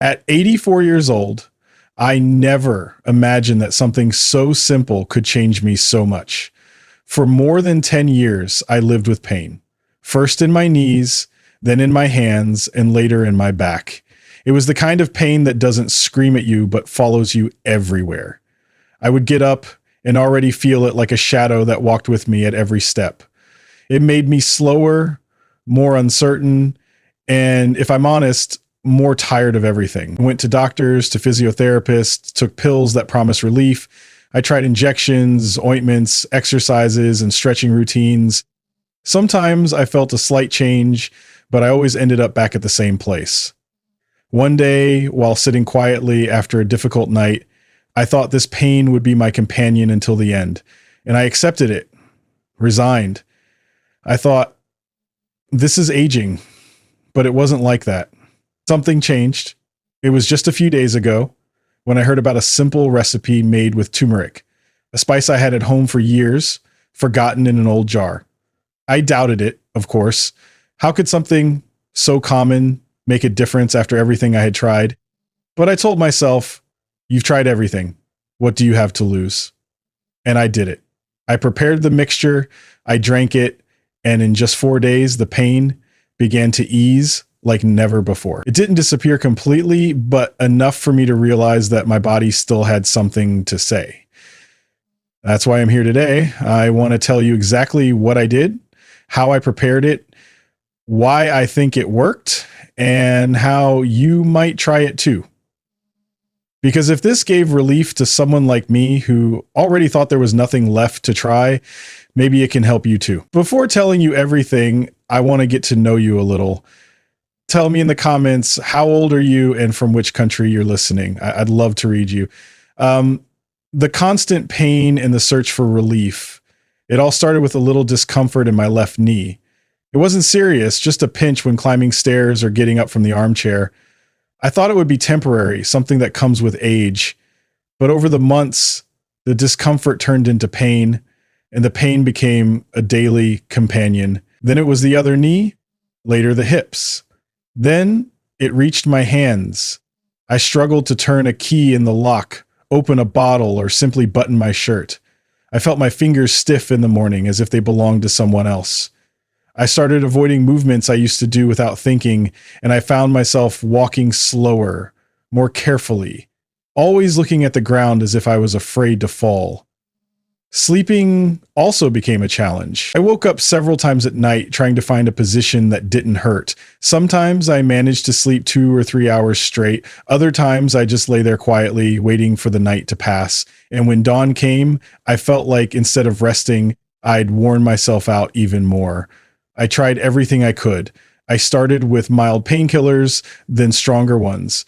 At 84 years old, I never imagined that something so simple could change me so much. For more than 10 years, I lived with pain, first in my knees, then in my hands, and later in my back. It was the kind of pain that doesn't scream at you, but follows you everywhere. I would get up and already feel it like a shadow that walked with me at every step. It made me slower, more uncertain, and if I'm honest, more tired of everything. I went to doctors, to physiotherapists, took pills that promised relief. I tried injections, ointments, exercises, and stretching routines. Sometimes I felt a slight change, but I always ended up back at the same place. One day, while sitting quietly after a difficult night, I thought this pain would be my companion until the end, and I accepted it, resigned. I thought, this is aging, but it wasn't like that. Something changed. It was just a few days ago when I heard about a simple recipe made with turmeric, a spice I had at home for years, forgotten in an old jar. I doubted it, of course. How could something so common make a difference after everything I had tried? But I told myself, you've tried everything. What do you have to lose? And I did it. I prepared the mixture, I drank it, and in just 4 days, the pain began to ease like never before. It didn't disappear completely, but enough for me to realize that my body still had something to say. That's why I'm here today. I want to tell you exactly what I did, how I prepared it, why I think it worked, and how you might try it too. Because if this gave relief to someone like me who already thought there was nothing left to try, maybe it can help you too. Before telling you everything, I want to get to know you a little. Tell me in the comments, how old are you and from which country you're listening? I'd love to read you. The constant pain and the search for relief, it all started with a little discomfort in my left knee. It wasn't serious, just a pinch when climbing stairs or getting up from the armchair. I thought it would be temporary, something that comes with age. But over the months, the discomfort turned into pain, and the pain became a daily companion. Then it was the other knee, later the hips. Then it reached my hands. I struggled to turn a key in the lock, open a bottle, or simply button my shirt. I felt my fingers stiff in the morning as if they belonged to someone else. I started avoiding movements I used to do without thinking, and I found myself walking slower, more carefully, always looking at the ground as if I was afraid to fall. Sleeping also became a challenge. I woke up several times at night trying to find a position that didn't hurt. Sometimes I managed to sleep 2 or 3 hours straight. Other times I just lay there quietly, waiting for the night to pass. And when dawn came, I felt like instead of resting, I'd worn myself out even more. I tried everything I could. I started with mild painkillers, then stronger ones.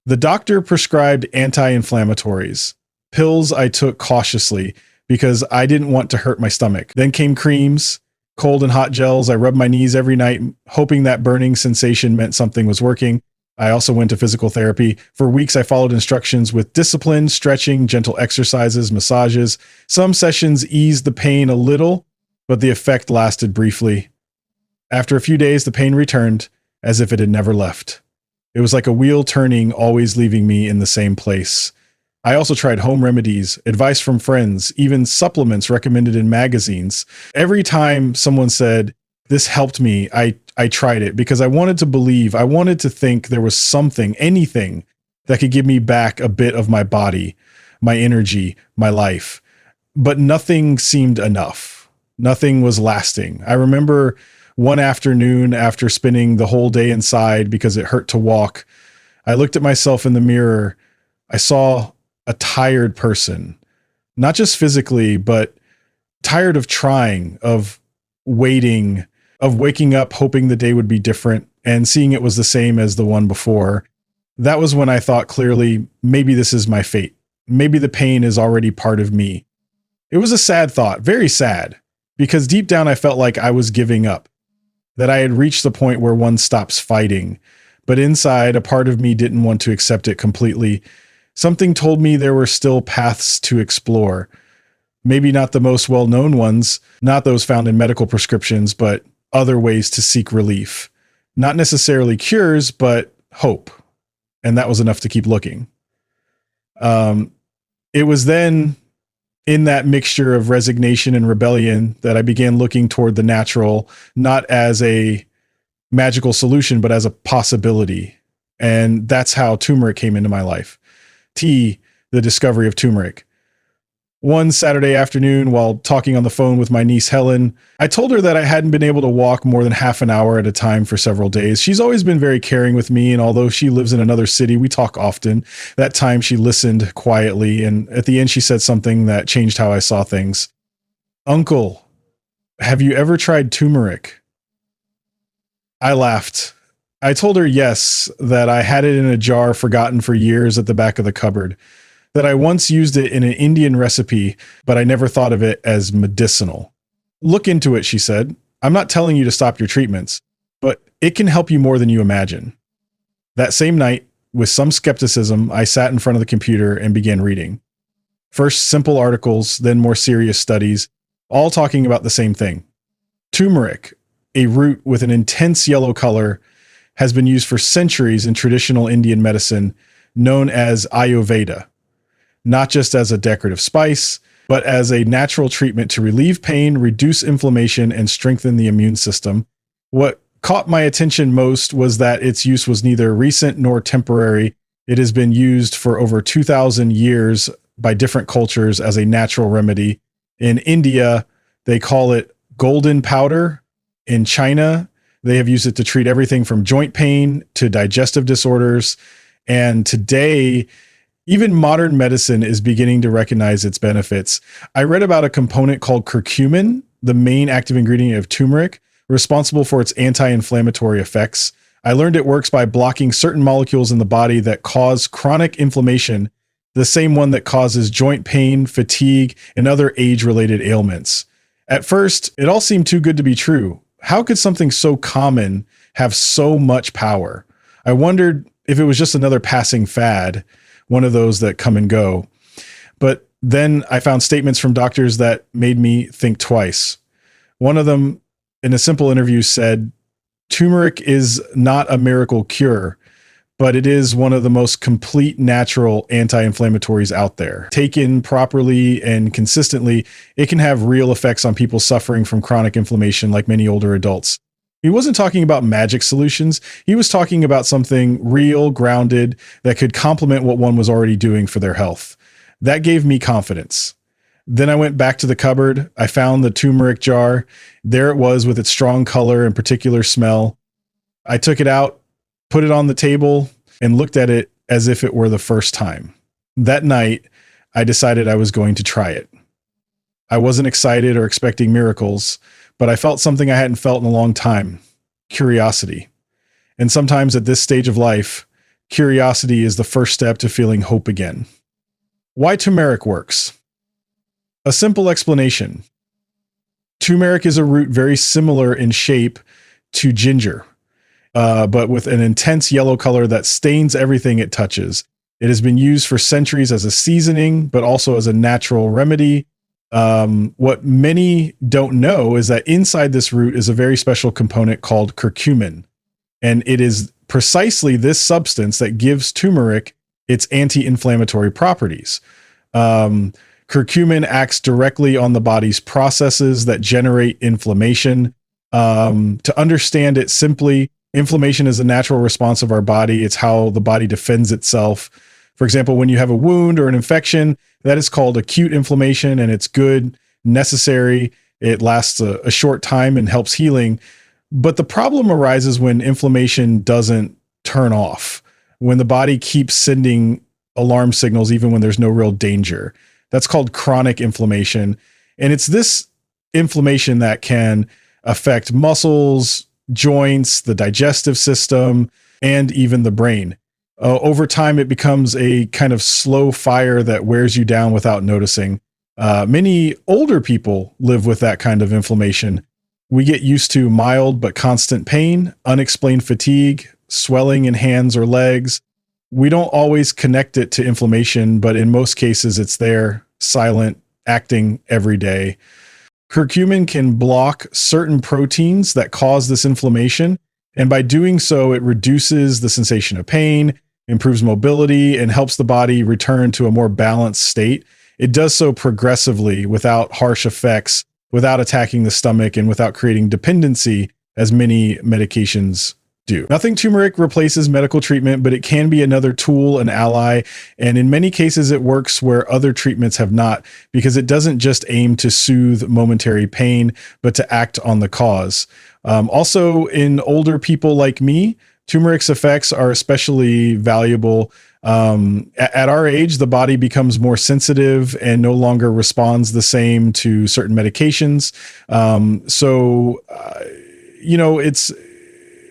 The doctor prescribed anti-inflammatories, pills I took cautiously, because I didn't want to hurt my stomach. Then came creams, cold and hot gels. I rubbed my knees every night, hoping that burning sensation meant something was working. I also went to physical therapy. For weeks, I followed instructions with discipline, stretching, gentle exercises, massages. Some sessions eased the pain a little, but the effect lasted briefly. After a few days, the pain returned as if it had never left. It was like a wheel turning, always leaving me in the same place. I also tried home remedies, advice from friends, even supplements recommended in magazines. Every time someone said, this helped me, I tried it because I wanted to believe, I wanted to think there was something, anything that could give me back a bit of my body, my energy, my life. But nothing seemed enough. Nothing was lasting. I remember one afternoon after spending the whole day inside because it hurt to walk, I looked at myself in the mirror. I saw a tired person, not just physically, but tired of trying, of waiting, of waking up, hoping the day would be different and seeing it was the same as the one before. That was when I thought clearly, maybe this is my fate. Maybe the pain is already part of me. It was a sad thought, very sad, because deep down I felt like I was giving up, that I had reached the point where one stops fighting. But inside, a part of me didn't want to accept it completely. Something told me there were still paths to explore. Maybe not the most well-known ones, not those found in medical prescriptions, but other ways to seek relief. Not necessarily cures, but hope. and that was enough to keep looking. It was then in that mixture of resignation and rebellion that I began looking toward the natural, not as a magical solution, but as a possibility. And that's how turmeric came into my life. The discovery of turmeric. One Saturday afternoon, while talking on the phone with my niece Helen, I told her that I hadn't been able to walk more than half an hour at a time for several days. She's always been very caring with me, and although she lives in another city, we talk often. That time she listened quietly, and at the end she said something that changed how I saw things. "Uncle, have you ever tried turmeric?" I laughed. I told her yes, that I had it in a jar forgotten for years at the back of the cupboard, that I once used it in an Indian recipe, but I never thought of it as medicinal. "Look into it," she said. "I'm not telling you to stop your treatments, but it can help you more than you imagine." That same night, with some skepticism, I sat in front of the computer and began reading. First simple articles, then more serious studies, all talking about the same thing. Turmeric, a root with an intense yellow color, has been used for centuries in traditional Indian medicine known as Ayurveda, not just as a decorative spice, but as a natural treatment to relieve pain, reduce inflammation, and strengthen the immune system. What caught my attention most was that its use was neither recent nor temporary. It has been used for over 2,000 years by different cultures as a natural remedy. In India, they call it golden powder. In China, they have used it to treat everything from joint pain to digestive disorders. And today, even modern medicine is beginning to recognize its benefits. I read about a component called curcumin, the main active ingredient of turmeric, responsible for its anti-inflammatory effects. I learned it works by blocking certain molecules in the body that cause chronic inflammation, the same one that causes joint pain, fatigue, and other age-related ailments. At first, it all seemed too good to be true. How could something so common have so much power? I wondered if it was just another passing fad, one of those that come and go. But then I found statements from doctors that made me think twice. One of them, in a simple interview, said, "Turmeric is not a miracle cure, but it is one of the most complete natural anti-inflammatories out there. Taken properly and consistently, it can have real effects on people suffering from chronic inflammation like many older adults." He wasn't talking about magic solutions. He was talking about something real, grounded, that could complement what one was already doing for their health. That gave me confidence. Then I went back to the cupboard. I found the turmeric jar. There it was with its strong color and particular smell. I took it out, put it on the table, and looked at it as if it were the first time. That night, I decided I was going to try it. I wasn't excited or expecting miracles, but I felt something I hadn't felt in a long time: curiosity. And sometimes at this stage of life, curiosity is the first step to feeling hope again. Why turmeric works? A simple explanation. Turmeric is a root very similar in shape to ginger, but with an intense yellow color that stains everything it touches. It has been used for centuries as a seasoning, but also as a natural remedy. What many don't know is that inside this root is a very special component called curcumin. And it is precisely this substance that gives turmeric its anti-inflammatory properties. Curcumin acts directly on the body's processes that generate inflammation. To understand it simply, inflammation is a natural response of our body. It's how the body defends itself. For example, when you have a wound or an infection, that is called acute inflammation, and it's good, necessary. It lasts a short time and helps healing. But the problem arises when inflammation doesn't turn off, when the body keeps sending alarm signals even when there's no real danger. That's called chronic inflammation. And it's this inflammation that can affect muscles, joints, the digestive system, and even the brain. Over time, it becomes a kind of slow fire that wears you down without noticing. Many older people live with that kind of inflammation. We get used to mild but constant pain, unexplained fatigue, swelling in hands or legs. We don't always connect it to inflammation, but in most cases, it's there, silent, acting every day. Curcumin can block certain proteins that cause this inflammation, and by doing so, it reduces the sensation of pain improves mobility, and helps the body return to a more balanced state. It does so progressively without harsh effects, without attacking the stomach, and without creating dependency as many medications do. Nothing turmeric replaces medical treatment, but it can be another tool, an ally, and in many cases it works where other treatments have not, because it doesn't just aim to soothe momentary pain, but to act on the cause. Also, in older people like me, turmeric's effects are especially valuable. At our age, the body becomes more sensitive and no longer responds the same to certain medications.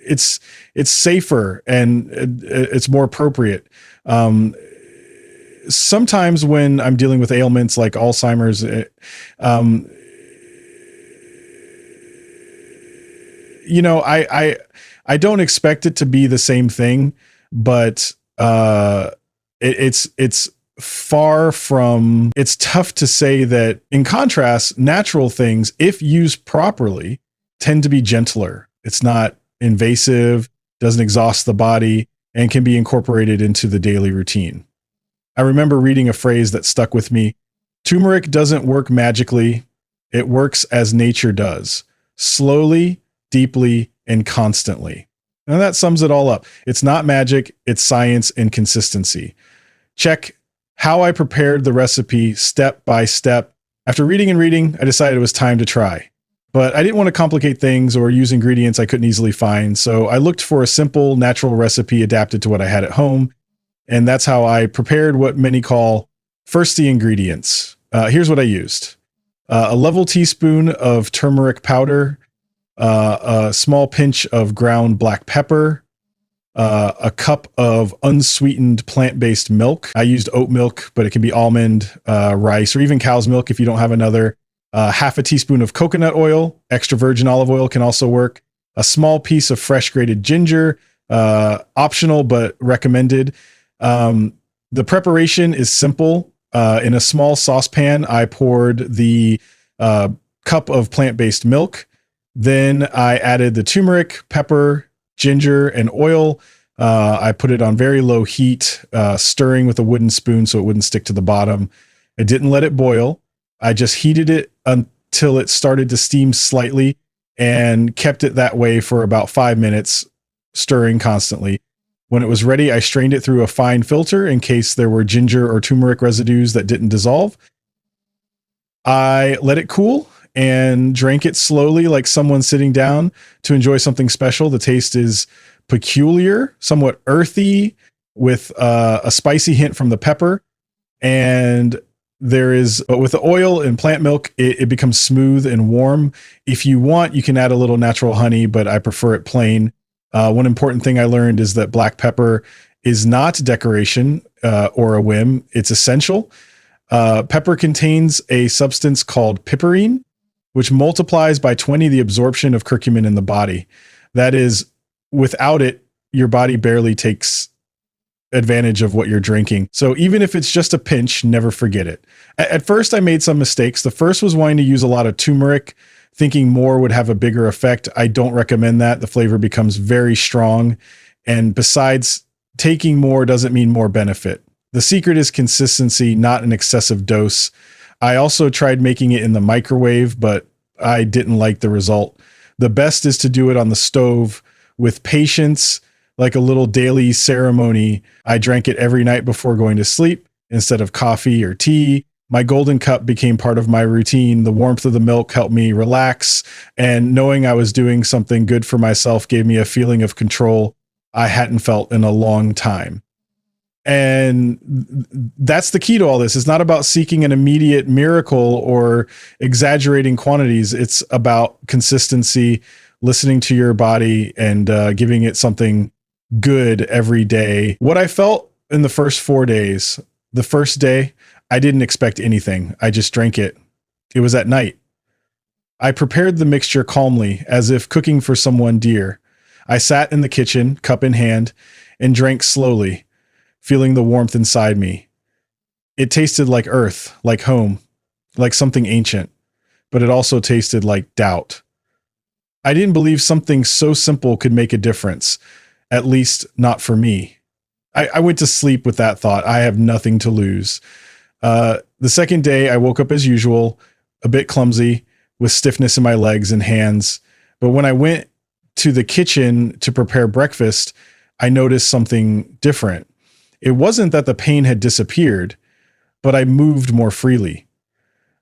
It's safer and it's more appropriate. Sometimes when I'm dealing with ailments like Alzheimer's, I don't expect it to be the same thing, but it's far from. It's tough to say that. In contrast, natural things, if used properly, tend to be gentler. It's not invasive, doesn't exhaust the body, and can be incorporated into the daily routine. I remember reading a phrase that stuck with me. Turmeric doesn't work magically. It works as nature does, slowly, deeply, and constantly. And that sums it all up. It's not magic, it's science and consistency. Check how I prepared the recipe step by step. After reading and reading, I decided it was time to try. But I didn't want to complicate things or use ingredients I couldn't easily find, so I looked for a simple, natural recipe adapted to what I had at home, and that's how I prepared what many call first the ingredients. Here's what I used. A level teaspoon of turmeric powder, a small pinch of ground black pepper, a cup of unsweetened plant-based milk. I used oat milk, but it can be almond, rice, or even cow's milk if you don't have another. Half a teaspoon of coconut oil, extra virgin olive oil can also work. A small piece of fresh grated ginger, optional but recommended. The preparation is simple. In a small saucepan, I poured the cup of plant-based milk. Then I added the turmeric, pepper, ginger, and oil. I put it on very low heat, stirring with a wooden spoon so it wouldn't stick to the bottom. I didn't let it boil. I just heated it until it started to steam slightly and kept it that way for about 5 minutes, stirring constantly. When it was ready, I strained it through a fine filter in case there were ginger or turmeric residues that didn't dissolve. I let it cool and drank it slowly like someone sitting down to enjoy something special. The taste is peculiar, somewhat earthy, with a spicy hint from the pepper. And but with the oil and plant milk, it becomes smooth and warm. If you want, you can add a little natural honey, but I prefer it plain. One important thing I learned is that black pepper is not decoration or a whim. It's essential. Pepper contains a substance called piperine, which multiplies by 20 the absorption of curcumin in the body. That is, without it, your body barely takes advantage of what you're drinking. So even if it's just a pinch, never forget it. At first, I made some mistakes. The first was wanting to use a lot of turmeric, thinking more would have a bigger effect. I don't recommend that. The flavor becomes very strong. And besides, taking more doesn't mean more benefit. The secret is consistency, not an excessive dose. I also tried making it in the microwave, but I didn't like the result. The best is to do it on the stove with patience, like a little daily ceremony. I drank it every night before going to sleep instead of coffee or tea. My golden cup became part of my routine. The warmth of the milk helped me relax, and knowing I was doing something good for myself gave me a feeling of control I hadn't felt in a long time. And that's the key to all this. It's not about seeking an immediate miracle or exaggerating quantities. It's about consistency, listening to your body, and giving it something good every day. What I felt in the first 4 days, the first day, I didn't expect anything. I just drank it. It was at night. I prepared the mixture calmly, as if cooking for someone dear. I sat in the kitchen, cup in hand, and drank slowly, feeling the warmth inside me. It tasted like earth, like home, like something ancient, but it also tasted like doubt. I didn't believe something so simple could make a difference, at least not for me. I went to sleep with that thought. I have nothing to lose. The second day, I woke up as usual, a bit clumsy, with stiffness in my legs and hands. But when I went to the kitchen to prepare breakfast, I noticed something different. It wasn't that the pain had disappeared, but I moved more freely.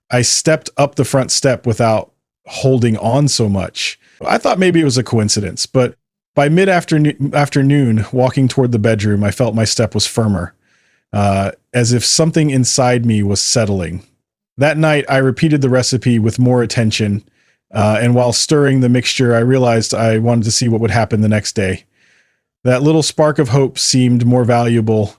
I stepped up the front step without holding on so much. I thought maybe it was a coincidence, but by mid-afternoon, walking toward the bedroom, I felt my step was firmer, as if something inside me was settling. That night, I repeated the recipe with more attention, and while stirring the mixture, I realized I wanted to see what would happen the next day. That little spark of hope seemed more valuable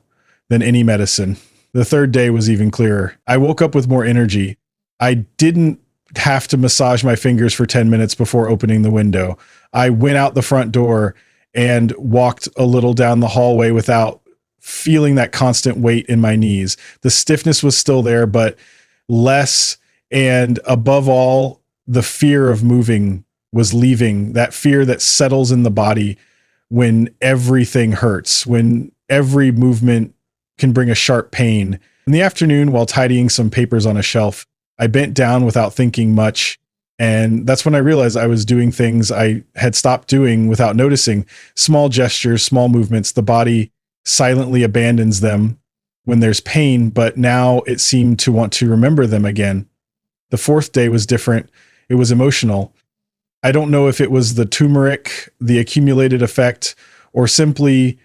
than any medicine. The third day was even clearer. I woke up with more energy. I didn't have to massage my fingers for 10 minutes before opening the window. I went out the front door and walked a little down the hallway without feeling that constant weight in my knees. The stiffness was still there, but less. And above all, the fear of moving was leaving, that fear that settles in the body when everything hurts, when every movement can bring a sharp pain. In the afternoon, while tidying some papers on a shelf, I bent down without thinking much. And that's when I realized I was doing things I had stopped doing without noticing. Small gestures, small movements. The body silently abandons them when there's pain, but now it seemed to want to remember them again. The fourth day was different. It was emotional. I don't know if it was the turmeric, the accumulated effect, or simply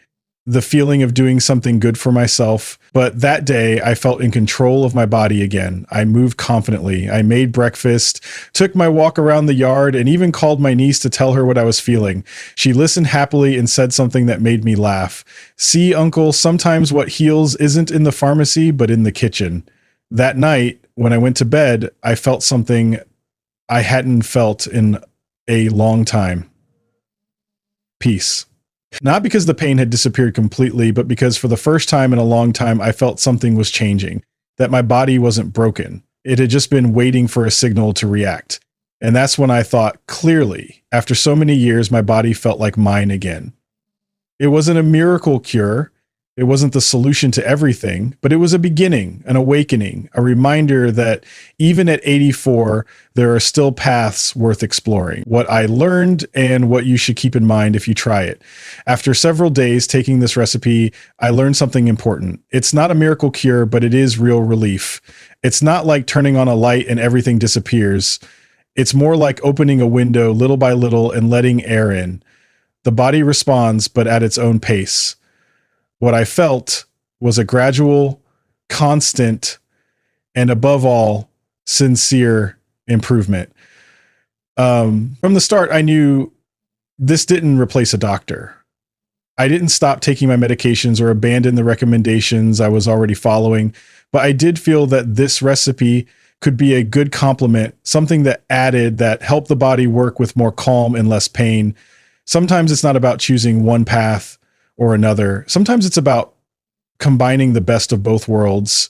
the feeling of doing something good for myself. But that day, I felt in control of my body again. I moved confidently. I made breakfast, took my walk around the yard, and even called my niece to tell her what I was feeling. She listened happily and said something that made me laugh. "See, Uncle, sometimes what heals isn't in the pharmacy, but in the kitchen." That night, when I went to bed, I felt something I hadn't felt in a long time. Peace. Not because the pain had disappeared completely, but because for the first time in a long time, I felt something was changing, that my body wasn't broken. It had just been waiting for a signal to react. And that's when I thought clearly, after so many years, my body felt like mine again. It wasn't a miracle cure. It wasn't the solution to everything, but it was a beginning, an awakening, a reminder that even at 84, there are still paths worth exploring. What I learned and what you should keep in mind if you try it. After several days taking this recipe, I learned something important. It's not a miracle cure, but it is real relief. It's not like turning on a light and everything disappears. It's more like opening a window little by little and letting air in. The body responds, but at its own pace. What I felt was a gradual, constant, and above all, sincere improvement. From the start, I knew this didn't replace a doctor. I didn't stop taking my medications or abandon the recommendations I was already following, but I did feel that this recipe could be a good complement, something that added, that helped the body work with more calm and less pain. Sometimes it's not about choosing one path or another. Sometimes it's about combining the best of both worlds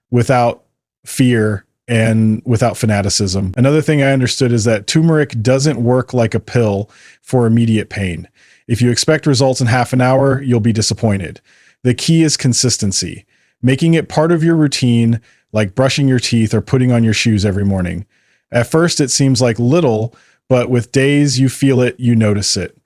without fear and without fanaticism. Another thing I understood is that turmeric doesn't work like a pill for immediate pain. If you expect results in half an hour, you'll be disappointed. The key is consistency, making it part of your routine, like brushing your teeth or putting on your shoes every morning. At first, it seems like little, but with days you feel it, you notice it.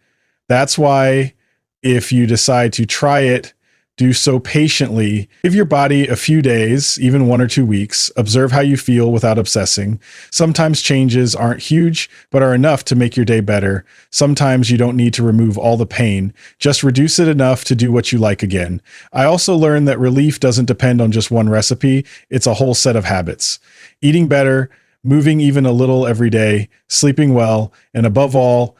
That's why if you decide to try it, do so patiently. Give your body a few days, even 1 or 2 weeks. Observe how you feel without obsessing. Sometimes changes aren't huge, but are enough to make your day better. Sometimes you don't need to remove all the pain. Just reduce it enough to do what you like again. I also learned that relief doesn't depend on just one recipe. It's a whole set of habits. Eating better, moving even a little every day, sleeping well, and above all,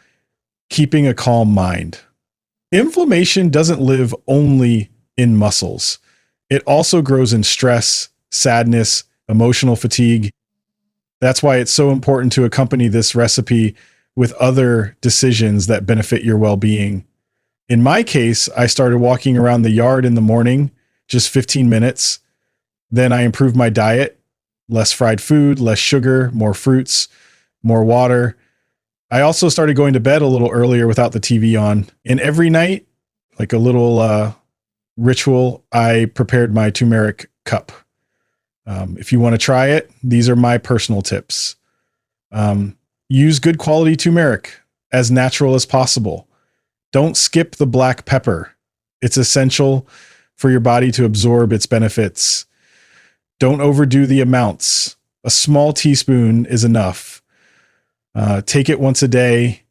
keeping a calm mind. Inflammation doesn't live only in muscles. It also grows in stress, sadness, emotional fatigue. That's why it's so important to accompany this recipe with other decisions that benefit your well-being. In my case, I started walking around the yard in the morning, just 15 minutes. Then I improved my diet, less fried food, less sugar, more fruits, more water. I also started going to bed a little earlier without the TV on. And every night, like a little ritual, I prepared my turmeric cup. If you want to try it, these are my personal tips. Use good quality turmeric, as natural as possible. Don't skip the black pepper. It's essential for your body to absorb its benefits. Don't overdo the amounts. A small teaspoon is enough. Take it once a day,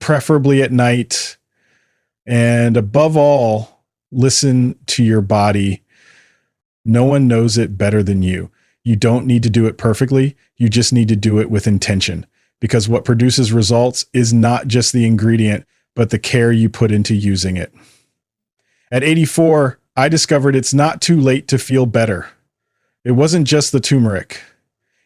preferably at night. And above all, listen to your body. No one knows it better than you. You don't need to do it perfectly. You just need to do it with intention, because what produces results is not just the ingredient, but the care you put into using it. At 84, I discovered it's not too late to feel better. It wasn't just the turmeric.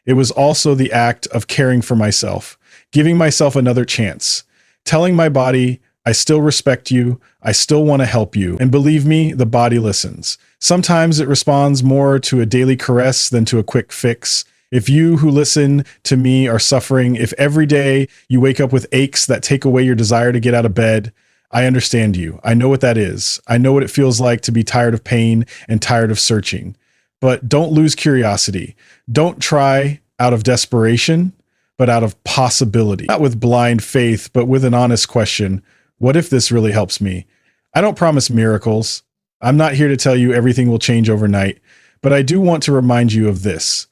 It was also the act of caring for myself, giving myself another chance, telling my body, I still respect you, I still want to help you. And believe me, the body listens. Sometimes it responds more to a daily caress than to a quick fix. If you who listen to me are suffering, if every day you wake up with aches that take away your desire to get out of bed, I understand you. I know what that is. I know what it feels like to be tired of pain and tired of searching. But don't lose curiosity. Don't try out of desperation, but out of possibility. Not with blind faith, but with an honest question. What if this really helps me? I don't promise miracles. I'm not here to tell you everything will change overnight, but I do want to remind you of this.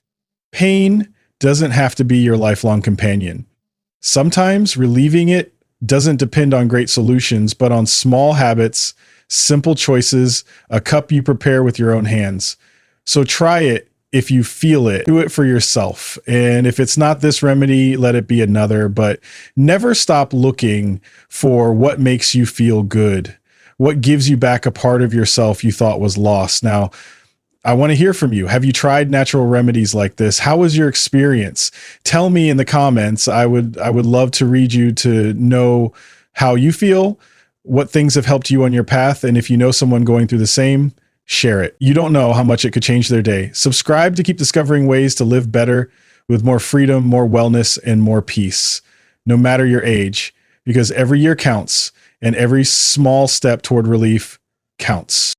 Pain doesn't have to be your lifelong companion. Sometimes relieving it doesn't depend on great solutions, but on small habits, simple choices, a cup you prepare with your own hands. So try it if you feel it. Do it for yourself. And if it's not this remedy, let it be another. But never stop looking for what makes you feel good, what gives you back a part of yourself you thought was lost. Now, I want to hear from you. Have you tried natural remedies like this? How was your experience? Tell me in the comments. I would love to read you to know how you feel, what things have helped you on your path. And if you know someone going through the same, share it. You don't know how much it could change their day. Subscribe to keep discovering ways to live better with more freedom, more wellness, and more peace, no matter your age, because every year counts and every small step toward relief counts.